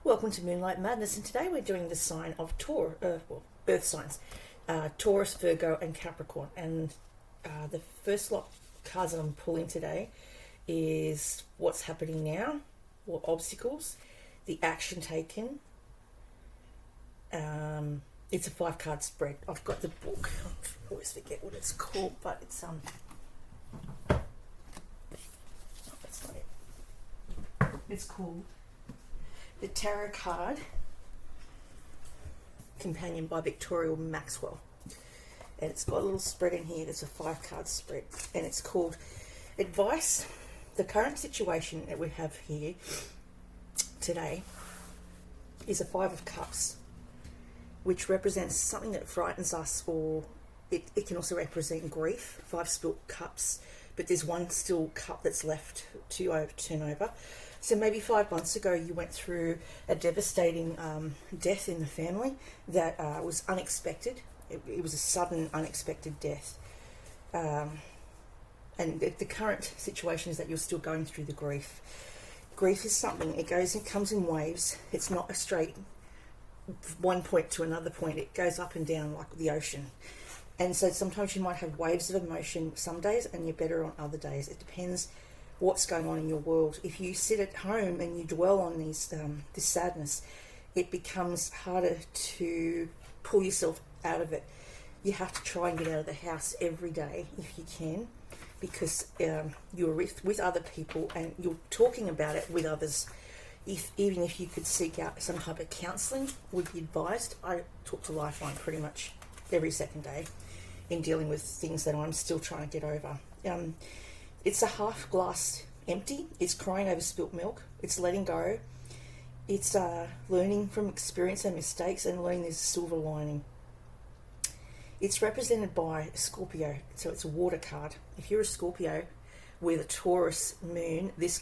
Welcome to Moonlight Madness, and today we're doing the sign of Earth signs, Taurus, Virgo, and Capricorn. And the first lot of cards that I'm pulling today is what's happening now, what obstacles, the action taken. It's a 5-card spread. I've got the book. I always forget what it's called, but it's that's not it. It's called The Tarot Card Companion by Victoria Maxwell. And it's got a little spread in here that's a 5-card spread. And it's called Advice. The current situation that we have here today is a 5 of Cups, which represents something that frightens us, or it can also represent grief. 5 spilt cups, but there's one still cup that's left to turn over. So maybe 5 months ago you went through a devastating death in the family that was unexpected. It was a sudden, unexpected death. And the current situation is that you're still going through the grief. Grief is something, it comes in waves. It's not a straight one point to another point. It goes up and down like the ocean. And so sometimes you might have waves of emotion some days, and you're better on other days. It depends what's going on in your world. If you sit at home and you dwell on this sadness, it becomes harder to pull yourself out of it. You have to try and get out of the house every day if you can, because you're with other people and you're talking about it with others. Even if you could seek out some type of counselling, would be advised. I talk to Lifeline pretty much every second day in dealing with things that I'm still trying to get over. It's a half glass empty. It's crying over spilt milk. It's letting go. It's learning from experience and mistakes and learning there's a silver lining. It's represented by Scorpio, so it's a water card. If you're a Scorpio with a Taurus moon, this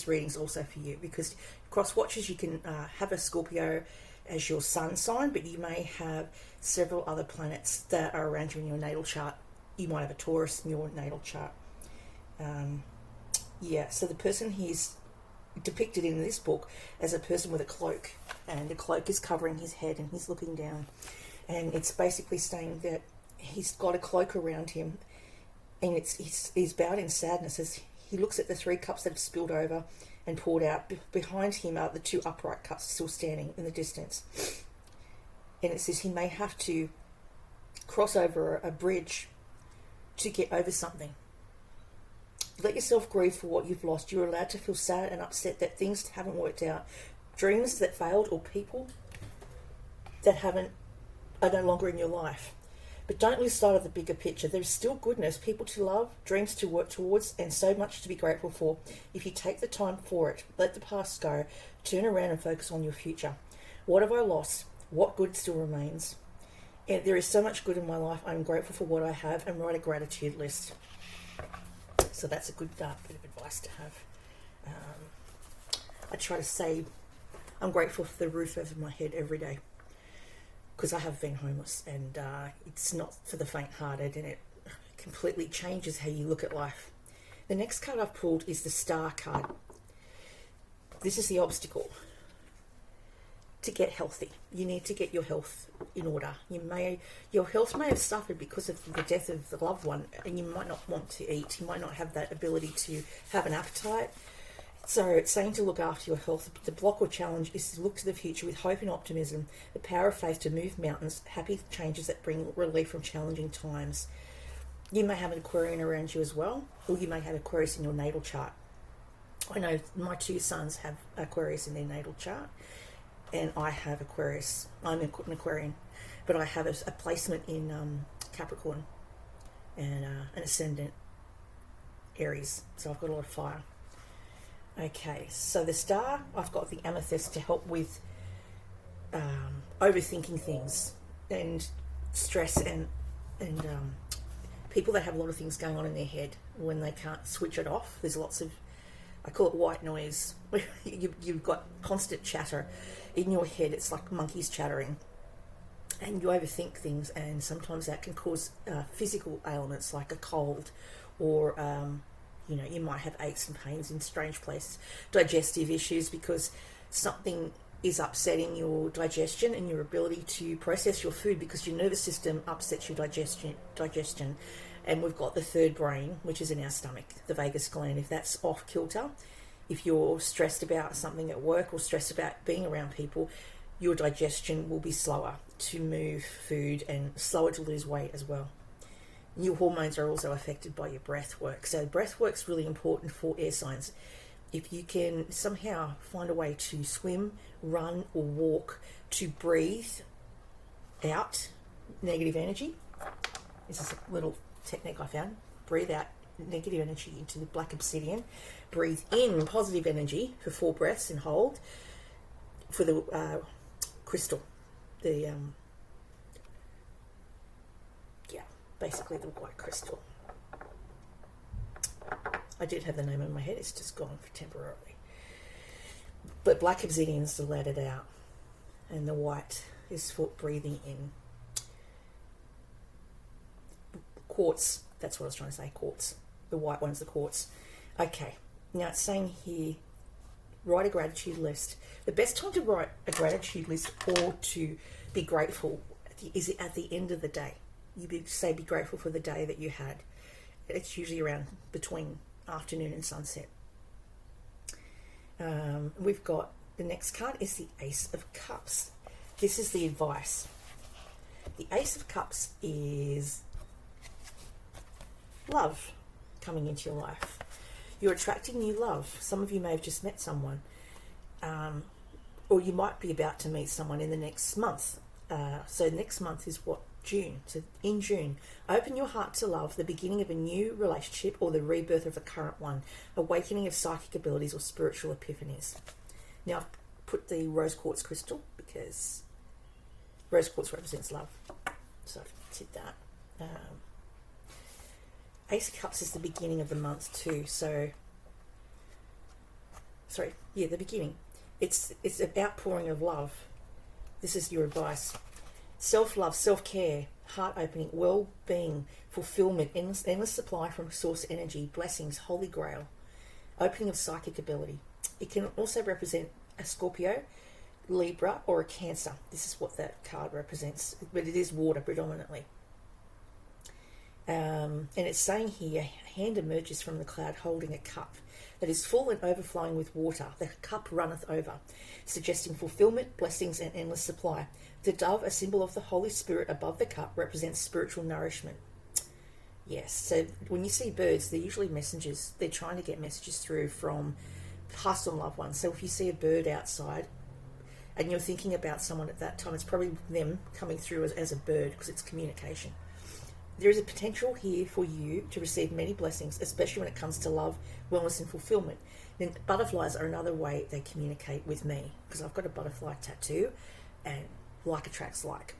reading is also for you, because cross watches you can have a Scorpio as your sun sign, but you may have several other planets that are around you in your natal chart. You might have a Taurus in your natal chart. So the person he's depicted in this book as a person with a cloak, and the cloak is covering his head and he's looking down, and it's basically saying that he's got a cloak around him, and he's bowed in sadness as he looks at the 3 cups that have spilled over and poured out. Behind him are the 2 upright cups still standing in the distance, and it says he may have to cross over a bridge to get over something. Let yourself grieve for what you've lost. You're allowed to feel sad and upset that things haven't worked out. Dreams that failed, or people that are no longer in your life. But don't lose sight of the bigger picture. There's still goodness, people to love, dreams to work towards, and so much to be grateful for. If you take the time for it, let the past go, turn around and focus on your future. What have I lost? What good still remains? And there is so much good in my life. I'm grateful for what I have, and write a gratitude list. So that's a good bit of advice to have. I try to say I'm grateful for the roof over my head every day, because I have been homeless, and it's not for the faint-hearted, and it completely changes how you look at life. The next card I've pulled is the Star card. This is the obstacle. To get healthy, you need to get your health in order. Your health may have suffered because of the death of the loved one, and you might not want to eat. You might not have that ability to have an appetite. So it's saying to look after your health. The block or challenge is to look to the future with hope and optimism, the power of faith to move mountains, happy changes that bring relief from challenging times. You may have an Aquarian around you as well, or you may have Aquarius in your natal chart. I know my 2 sons have Aquarius in their natal chart, and I have Aquarius. I'm an Aquarian, but I have a placement in Capricorn and an ascendant Aries, so I've got a lot of fire. Okay, so the Star, I've got the Amethyst to help with overthinking things and stress and people that have a lot of things going on in their head when they can't switch it off. There's lots of, I call it white noise. You've got constant chatter in your head. It's like monkeys chattering, and you overthink things, and sometimes that can cause physical ailments like a cold, or you might have aches and pains in strange places, digestive issues, because something is upsetting your digestion and your ability to process your food, because your nervous system upsets your digestion. And we've got the third brain, which is in our stomach, the vagus gland. If that's off kilter, if you're stressed about something at work or stressed about being around people, your digestion will be slower to move food and slower to lose weight as well. Your hormones are also affected by your breath work. So breath work's really important for air signs. If you can somehow find a way to swim, run or walk to breathe out negative energy, this is a little technique I found. Breathe out negative energy into the black obsidian. Breathe in positive energy for 4 breaths and hold for the crystal. The basically the white crystal. I did have the name in my head, it's just gone for temporarily. But black obsidian is to let it out, and the white is for breathing in. Quartz, that's what I was trying to say, quartz. The white one's the quartz. Okay, now it's saying here, write a gratitude list. The best time to write a gratitude list or to be grateful is at the end of the day. You be grateful for the day that you had. It's usually around between afternoon and sunset. We've got the next card is the Ace of Cups. This is the advice. The Ace of Cups is love coming into your life. You're attracting new love. Some of you may have just met someone, or you might be about to meet someone in the next month. So next month is what? June. So in June, open your heart to love, the beginning of a new relationship or the rebirth of a current one, awakening of psychic abilities or spiritual epiphanies. Now I've put the rose quartz crystal because rose quartz represents love. So I did that. Ace of Cups is the beginning of the month too. So, the beginning. It's an outpouring of love. This is your advice. Self-love, self-care, heart-opening, well-being, fulfillment, endless supply from source energy, blessings, holy grail, opening of psychic ability. It can also represent a Scorpio, Libra, or a Cancer. This is what that card represents, but it is water predominantly. And it's saying here, a hand emerges from the cloud holding a cup that is full and overflowing with water. The cup runneth over, suggesting fulfillment, blessings, and endless supply. The dove, a symbol of the Holy Spirit above the cup, represents spiritual nourishment. Yes, so when you see birds, they're usually messengers. They're trying to get messages through from past on loved ones. So if you see a bird outside and you're thinking about someone at that time, it's probably them coming through as a bird, because it's communication. There is a potential here for you to receive many blessings, especially when it comes to love, wellness, and fulfillment. Then butterflies are another way they communicate with me, because I've got a butterfly tattoo, and like attracts like.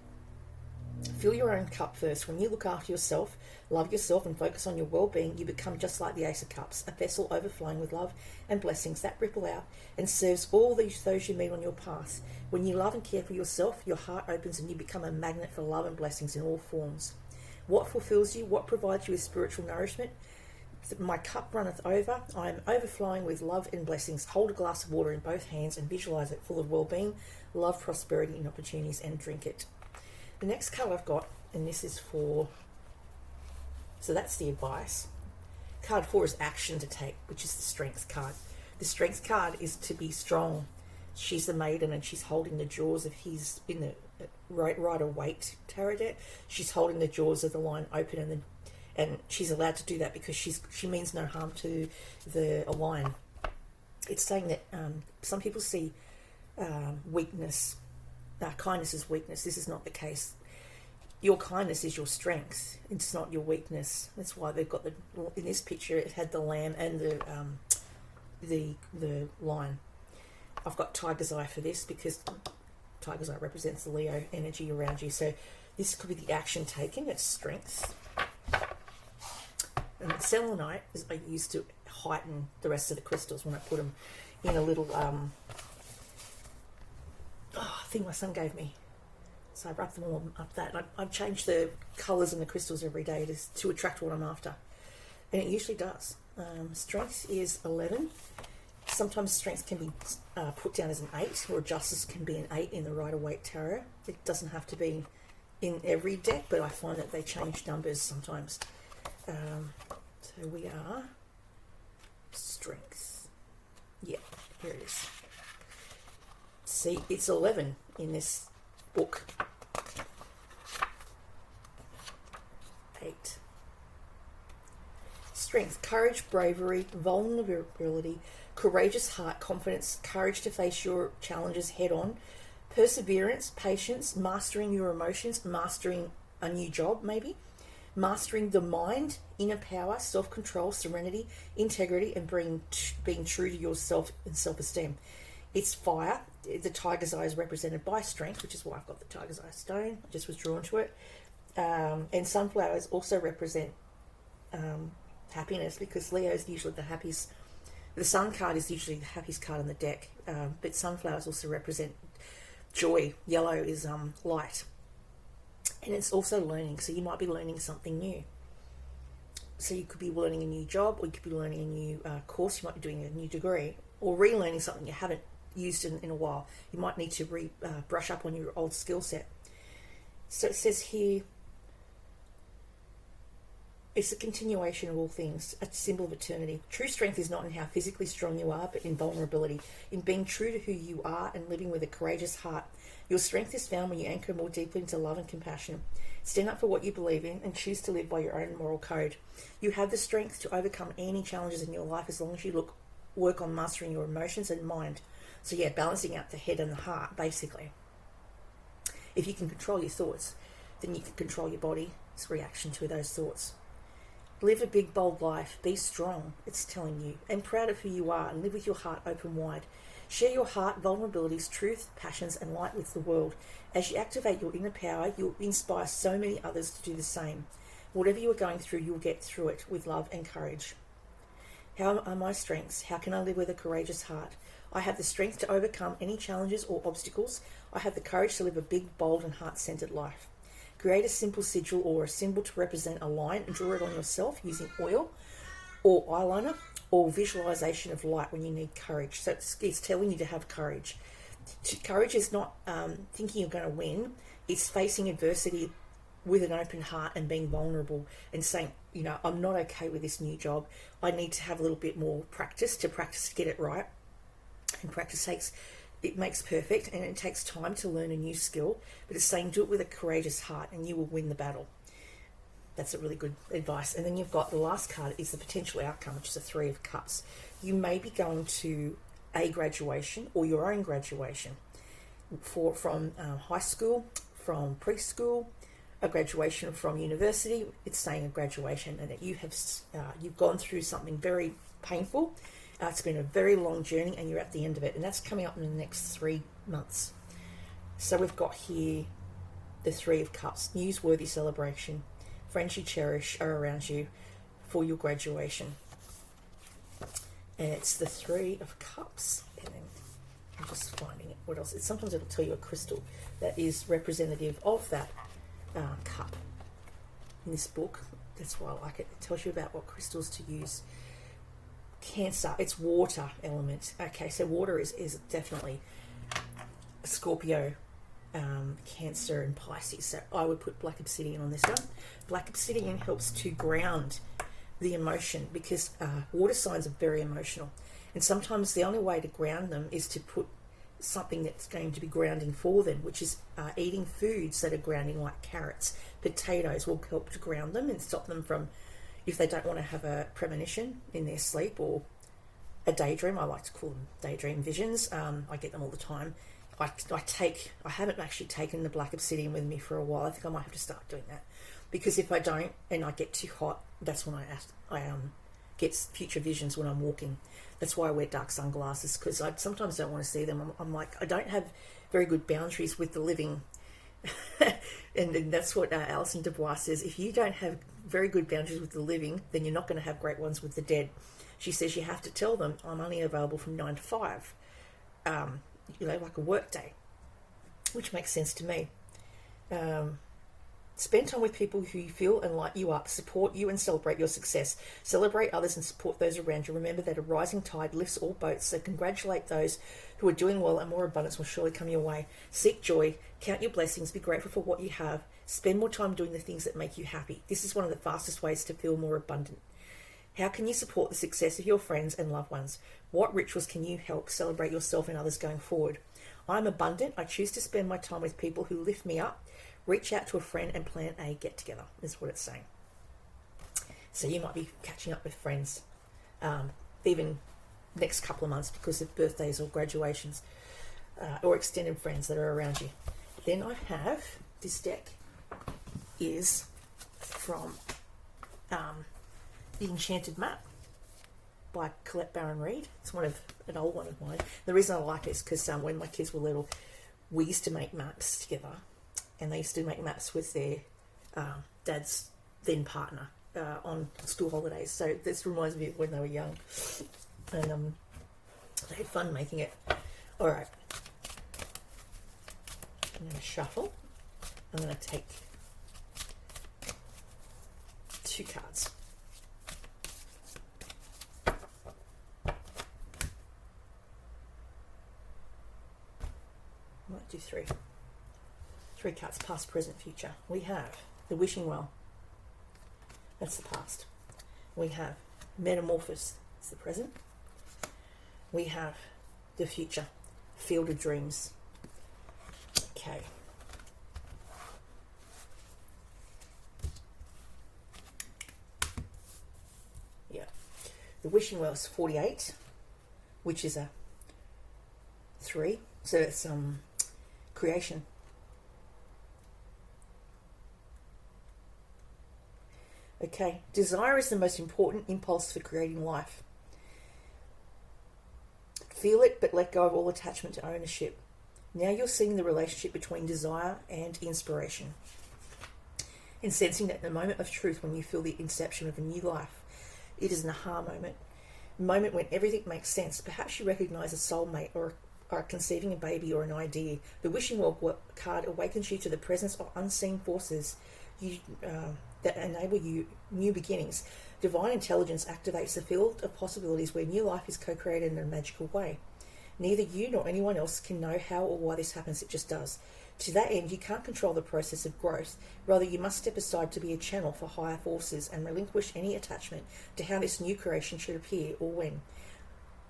Fill your own cup first. When you look after yourself, love yourself, and focus on your well-being, you become just like the Ace of Cups, a vessel overflowing with love and blessings that ripple out and serves all those you meet on your path. When you love and care for yourself, your heart opens and you become a magnet for love and blessings in all forms. What fulfills you? What provides you with spiritual nourishment? My cup runneth over. I am overflowing with love and blessings. Hold a glass of water in both hands and visualize it full of well-being, love, prosperity, and opportunities, and drink it. The next card I've got, and this is for, so that's the advice. Card 4 is action to take, which is the strength card. The strength card is to be strong. She's the maiden, and she's holding the jaws of his, in the Rider-Waite tarot deck. She's holding the jaws of the lion open, and she's allowed to do that because she means no harm to the lion. It's saying that some people see weakness, kindness as weakness. This is not the case. Your kindness is your strength. It's not your weakness. That's why they've got in this picture it had the lamb and the lion. I've got tiger's eye for this because tiger's eye represents the Leo energy around you. So this could be the action taken. It's strength. And selenite is I used to heighten the rest of the crystals when I put them in a little thing my son gave me. So I wrap them all up that. I change the colours in the crystals every day to attract what I'm after. And it usually does. Strength is 11. Sometimes strength can be put down as an 8, or justice can be an 8 in the Rider-Waite Tarot. It doesn't have to be in every deck, but I find that they change numbers sometimes. So we are strength. Yeah, here it is. See, it's 11 in this book. 8. Strength, courage, bravery, vulnerability, courageous heart, confidence, courage to face your challenges head on, perseverance, patience, mastering your emotions, mastering a new job maybe, mastering the mind, inner power, self-control, serenity, integrity, and being true to yourself and self-esteem. It's fire. The tiger's eye is represented by strength, which is why I've got the tiger's eye stone. I just was drawn to it. And sunflowers also represent happiness, because Leo is usually the happiest. The sun card is usually the happiest card in the deck, but sunflowers also represent joy. Yellow is light. And it's also learning, so you might be learning something new. So you could be learning a new job, or you could be learning a new course. You might be doing a new degree, or relearning something you haven't used in a while. You might need to brush up on your old skill set. So it says here, it's a continuation of all things, a symbol of eternity. True strength is not in how physically strong you are, but in vulnerability, in being true to who you are and living with a courageous heart. Your strength is found when you anchor more deeply into love and compassion. Stand up for what you believe in and choose to live by your own moral code. You have the strength to overcome any challenges in your life as long as you work on mastering your emotions and mind. So yeah, balancing out the head and the heart, basically. If you can control your thoughts, then you can control your body's reaction to those thoughts. Live a big, bold life. Be strong, it's telling you, and proud of who you are, and live with your heart open wide. Share your heart, vulnerabilities, truth, passions, and light with the world. As you activate your inner power, you'll inspire so many others to do the same. Whatever you are going through, you'll get through it with love and courage. How are my strengths? How can I live with a courageous heart? I have the strength to overcome any challenges or obstacles. I have the courage to live a big, bold, and heart-centered life. Create a simple sigil or a symbol to represent a line and draw it on yourself using oil or eyeliner, or visualization of light when you need courage. So it's telling you to have courage. Courage is not thinking you're going to win. It's facing adversity with an open heart and being vulnerable and saying, I'm not okay with this new job. I need to have a little bit more practice to get it right. And it makes perfect, and it takes time to learn a new skill, but it's saying do it with a courageous heart and you will win the battle. That's a really good advice. And then you've got the last card is the potential outcome, which is a 3 of Cups. You may be going to a graduation or your own graduation from high school, from preschool, a graduation from university. It's saying a graduation, and that you've gone through something very painful. It's been a very long journey, and you're at the end of it, and that's coming up in the next 3 months. So we've got here the 3 of Cups, newsworthy celebration. Friends you cherish are around you for your graduation. And it's the 3 of Cups. And then I'm just finding it. What else? Sometimes it'll tell you a crystal that is representative of that cup in this book. That's why I like it. It tells you about what crystals to use. Cancer, it's water element. Okay, so water is definitely Scorpio, Cancer, and Pisces. So I would put black obsidian on this one. Black obsidian helps to ground the emotion, because water signs are very emotional, and sometimes the only way to ground them is to put something that's going to be grounding for them, which is eating foods that are grounding, like carrots, potatoes will help to ground them and stop them from, if they don't want to have a premonition in their sleep or a daydream. I like to call them daydream visions. I get them all the time. I haven't actually taken the black obsidian with me for a while. I think I might have to start doing that, because if I don't and I get too hot, that's when I get future visions when I'm walking. That's why I wear dark sunglasses, because I sometimes don't want to see them. I'm like, I don't have very good boundaries with the living. and that's what Alison Dubois says. If you don't have very good boundaries with the living, then you're not going to have great ones with the dead. She says you have to tell them, I'm only available from 9 to 5, like a work day, which makes sense to me. Spend time with people who you feel and light you up, support you and celebrate your success. Celebrate others and support those around you. Remember that a rising tide lifts all boats, so congratulate those who are doing well, and more abundance will surely come your way. Seek joy, count your blessings, be grateful for what you have. Spend more time doing the things that make you happy. This is one of the fastest ways to feel more abundant. How can you support the success of your friends and loved ones? What rituals can you help celebrate yourself and others going forward? I'm abundant. I choose to spend my time with people who lift me up. Reach out to a friend and plan a get-together, is what it's saying. So you might be catching up with friends, even next couple of months because of birthdays or graduations, or extended friends that are around you. Then I have, this deck is from The Enchanted Map by Colette Baron Reid. It's an old one of mine. The reason I like it is because when my kids were little, we used to make maps together. And they used to make maps with their dad's then partner on school holidays. So this reminds me of when they were young. And they had fun making it. All right. I'm going to shuffle. I'm going to take 2 cards. Might do 3. 3 cards, past, present, future. We have the Wishing Well. That's the past. We have Metamorphosis. It's the present. We have the future. Field of Dreams. Okay. Yeah. The Wishing Well is 48, which is a 3. So it's creation. Okay, desire is the most important impulse for creating life. Feel it, but let go of all attachment to ownership. Now you're seeing the relationship between desire and inspiration, and sensing that the moment of truth when you feel the inception of a new life. It is an aha moment, a moment when everything makes sense. Perhaps you recognize a soulmate or are conceiving a baby or an idea. The Wishing Well card awakens you to the presence of unseen forces that enable you new beginnings. Divine intelligence activates the field of possibilities where new life is co-created in a magical way. Neither you nor anyone else can know how or why this happens, it just does. To that end, you can't control the process of growth. Rather, you must step aside to be a channel for higher forces and relinquish any attachment to how this new creation should appear or when.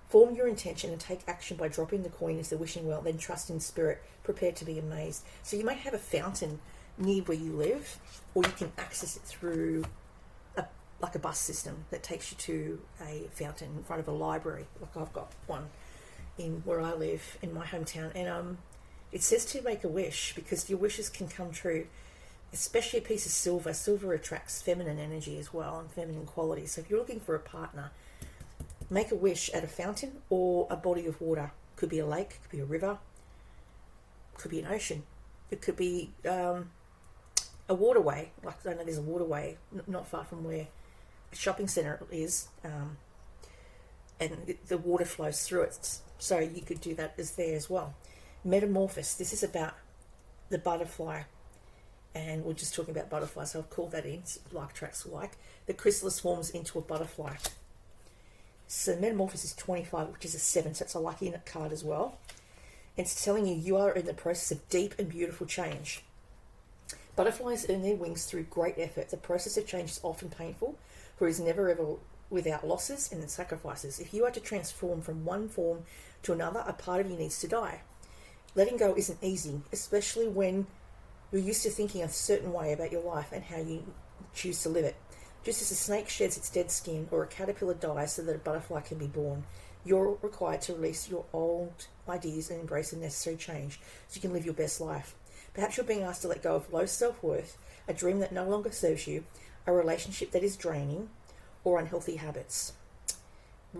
Form your intention and take action by dropping the coin into the Wishing Well, then trust in spirit, prepared to be amazed. So you may have a fountain near where you live, or you can access it through a bus system that takes you to a fountain in front of a library. Like I've got one in where I live in my hometown, and it says to make a wish because your wishes can come true, especially a piece of silver. Silver attracts feminine energy as well and feminine qualities. So if you're looking for a partner, make a wish at a fountain or a body of water. Could be a lake, could be a river, could be an ocean. It could be a waterway. Like I know there's a waterway not far from where a shopping centre is, and the water flows through it. So you could do that as there as well. Metamorphosis. This is about the butterfly, and we're just talking about butterflies, so I've called that in, like tracks alike. The chrysalis forms into a butterfly. So Metamorphosis is 25, which is a 7, so it's a lucky card as well. It's telling you are in the process of deep and beautiful change. Butterflies earn their wings through great effort. The process of change is often painful, for it is never ever without losses and sacrifices. If you are to transform from one form to another, a part of you needs to die. Letting go isn't easy, especially when you're used to thinking a certain way about your life and how you choose to live it. Just as a snake sheds its dead skin or a caterpillar dies so that a butterfly can be born, you're required to release your old ideas and embrace the necessary change so you can live your best life. Perhaps you're being asked to let go of low self-worth, a dream that no longer serves you, a relationship that is draining, or unhealthy habits.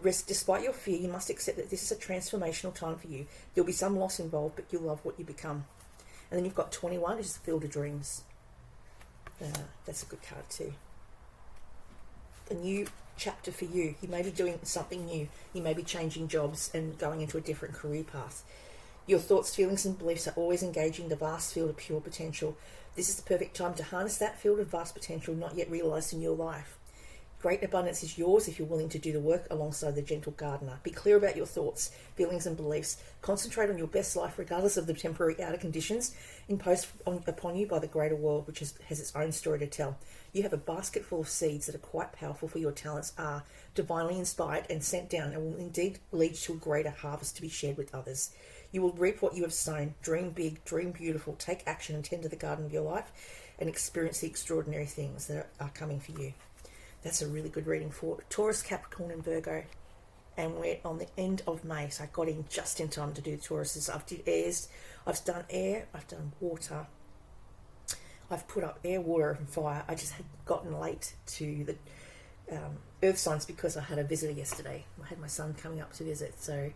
Despite your fear, you must accept that this is a transformational time for you. There'll be some loss involved, but you'll love what you become. And then you've got 21, which is the Field of Dreams. That's a good card too. A new chapter for you. You may be doing something new. You may be changing jobs and going into a different career path. Your thoughts, feelings, and beliefs are always engaging the vast field of pure potential. This is the perfect time to harness that field of vast potential not yet realised in your life. Great abundance is yours if you're willing to do the work alongside the gentle gardener. Be clear about your thoughts, feelings, and beliefs. Concentrate on your best life regardless of the temporary outer conditions imposed upon you by the greater world, which has its own story to tell. You have a basket full of seeds that are quite powerful, for your talents are divinely inspired and sent down and will indeed lead to a greater harvest to be shared with others. You will reap what you have sown. Dream big, dream beautiful, take action and tend to the garden of your life and experience the extraordinary things that are coming for you. That's a really good reading for Taurus, Capricorn and Virgo. And we're on the end of May, so I got in just in time to do the Tauruses. I've did airs, I've done air, I've done water. I've put up air, water and fire. I just had gotten late to the earth signs because I had a visitor yesterday. I had my son coming up to visit, so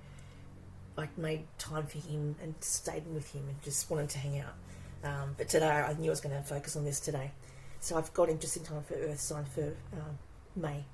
I made time for him and stayed with him and just wanted to hang out. But today I knew I was going to focus on this today. So I've got him just in time for earth sign for May.